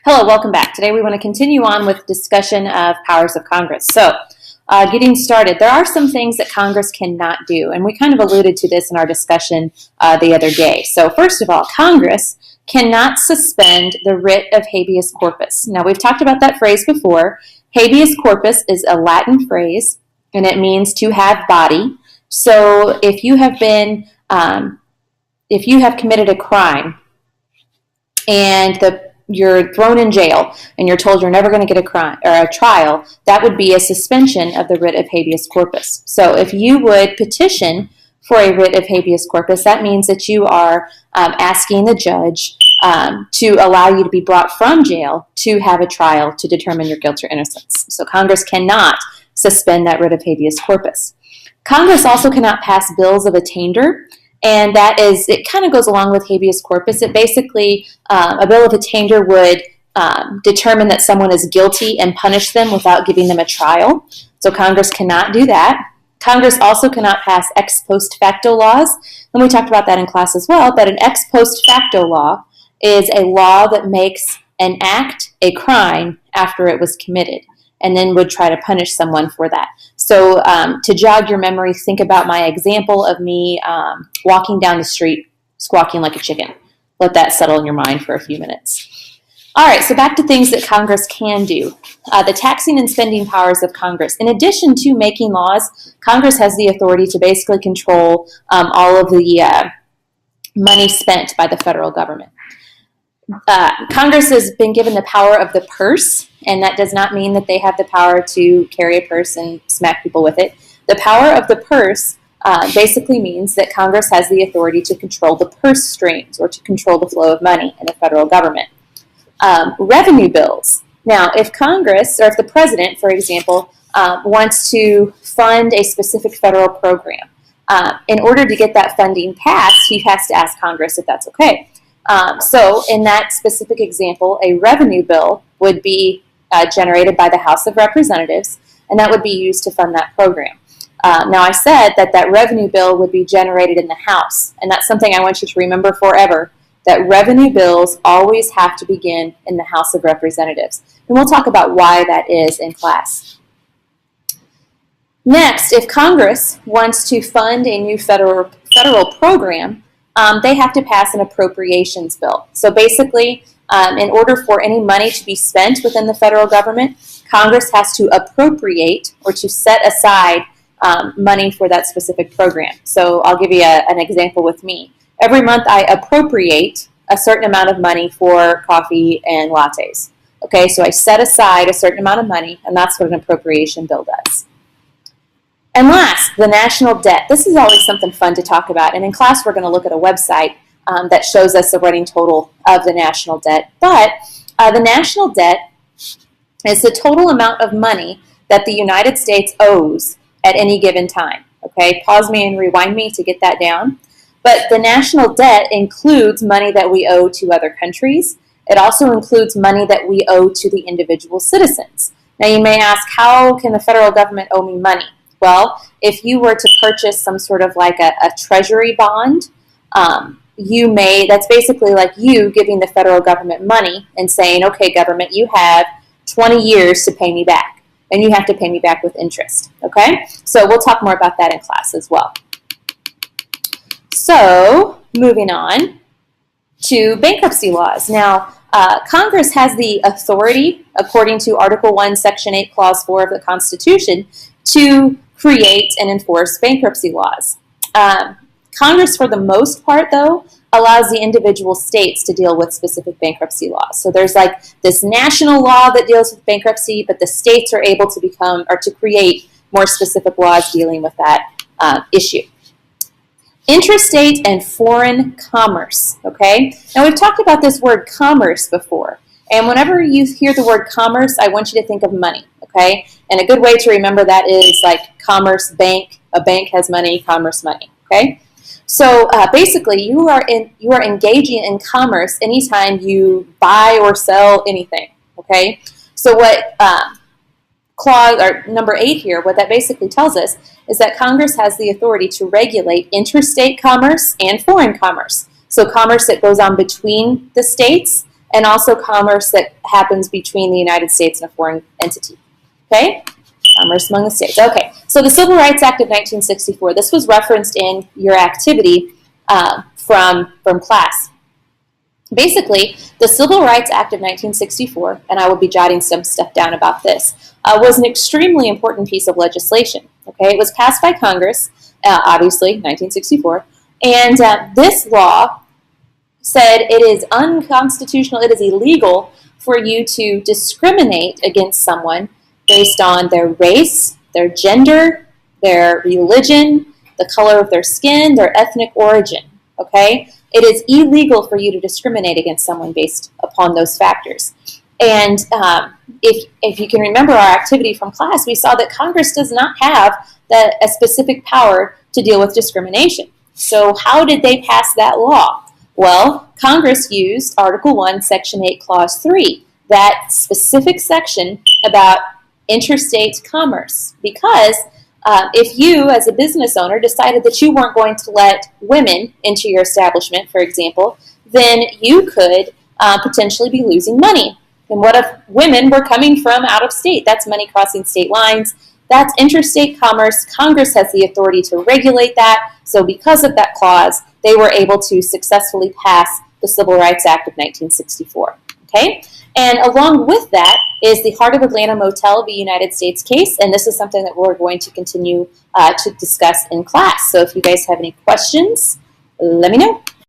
Hello, welcome back. Today we want to continue on with discussion of powers of Congress. So, getting started, there are some things that Congress cannot do, and we kind of alluded to this in our discussion the other day. So, first of all, Congress cannot suspend the writ of habeas corpus. Now, we've talked about that phrase before. Habeas corpus is a Latin phrase, and it means to have body. So, if you have committed a crime and you're thrown in jail and you're told you're never going to get a trial, that would be a suspension of the writ of habeas corpus. So if you would petition for a writ of habeas corpus, that means that you are asking the judge to allow you to be brought from jail to have a trial to determine your guilt or innocence. So Congress cannot suspend that writ of habeas corpus. Congress also cannot pass bills of attainder. And that is, it kind of goes along with habeas corpus. It basically, a bill of attainder would determine that someone is guilty and punish them without giving them a trial. So Congress cannot do that. Congress also cannot pass ex post facto laws. And we talked about that in class as well. But an ex post facto law is a law that makes an act a crime after it was committed, and then would try to punish someone for that. So to jog your memory, think about my example of me walking down the street squawking like a chicken. Let that settle in your mind for a few minutes. All right, so back to things that Congress can do. The taxing and spending powers of Congress. In addition to making laws, Congress has the authority to basically control all of the money spent by the federal government. Congress has been given the power of the purse, and that does not mean that they have the power to carry a purse and smack people with it. The power of the purse basically means that Congress has the authority to control the purse strings or to control the flow of money in the federal government. Revenue bills. Now, if Congress, or if the president, for example, wants to fund a specific federal program, in order to get that funding passed, he has to ask Congress if that's okay. So in that specific example, a revenue bill would be generated by the House of Representatives, and that would be used to fund that program. Now, I said that revenue bill would be generated in the House, and that's something I want you to remember forever, that revenue bills always have to begin in the House of Representatives. And we'll talk about why that is in class. Next, if Congress wants to fund a new federal program, they have to pass an Appropriations Bill. So basically, in order for any money to be spent within the federal government, Congress has to appropriate or to set aside money for that specific program. So I'll give you an example with me. Every month I appropriate a certain amount of money for coffee and lattes. Okay, so I set aside a certain amount of money, and that's what an appropriation bill does. And last, the national debt. This is always something fun to talk about. And in class, we're going to look at a website that shows us the running total of the national debt. But the national debt is the total amount of money that the United States owes at any given time. Okay, pause me and rewind me to get that down. But the national debt includes money that we owe to other countries. It also includes money that we owe to the individual citizens. Now, you may ask, how can the federal government owe me money? Well, if you were to purchase some sort of like a treasury bond, that's basically like you giving the federal government money and saying, okay, government, you have 20 years to pay me back, and you have to pay me back with interest, okay? So we'll talk more about that in class as well. So, moving on to bankruptcy laws. Now, Congress has the authority, according to Article 1, Section 8, Clause 4 of the Constitution, to create and enforce bankruptcy laws. Congress, for the most part, though, allows the individual states to deal with specific bankruptcy laws. So there's like this national law that deals with bankruptcy, but the states are able to create more specific laws dealing with that issue. Interstate and foreign commerce, okay? Now, we've talked about this word commerce before, and whenever you hear the word commerce, I want you to think of money, okay? And a good way to remember that is like commerce bank. A bank has money, commerce money, okay? So basically, you are engaging in commerce anytime you buy or sell anything, okay? So what clause or number 8 here, what that basically tells us is that Congress has the authority to regulate interstate commerce and foreign commerce. So commerce that goes on between the states, and also commerce that happens between the United States and a foreign entity. Okay? Commerce among the states. Okay, so the Civil Rights Act of 1964, this was referenced in your activity from class. Basically, the Civil Rights Act of 1964, and I will be jotting some stuff down about this, was an extremely important piece of legislation. Okay, it was passed by Congress, obviously, 1964, and this law said it is unconstitutional, it is illegal for you to discriminate against someone based on their race, their gender, their religion, the color of their skin, their ethnic origin, okay? It is illegal for you to discriminate against someone based upon those factors. And if you can remember our activity from class, we saw that Congress does not have a specific power to deal with discrimination. So how did they pass that law? Well, Congress used Article 1, Section 8, Clause 3, that specific section about interstate commerce, because if you, as a business owner, decided that you weren't going to let women into your establishment, for example, then you could potentially be losing money. And what if women were coming from out of state? That's money crossing state lines. That's interstate commerce. Congress has the authority to regulate that. So because of that clause, they were able to successfully pass the Civil Rights Act of 1964. Okay? And along with that is the Heart of Atlanta Motel v. United States case, and this is something that we're going to continue to discuss in class. So if you guys have any questions, let me know.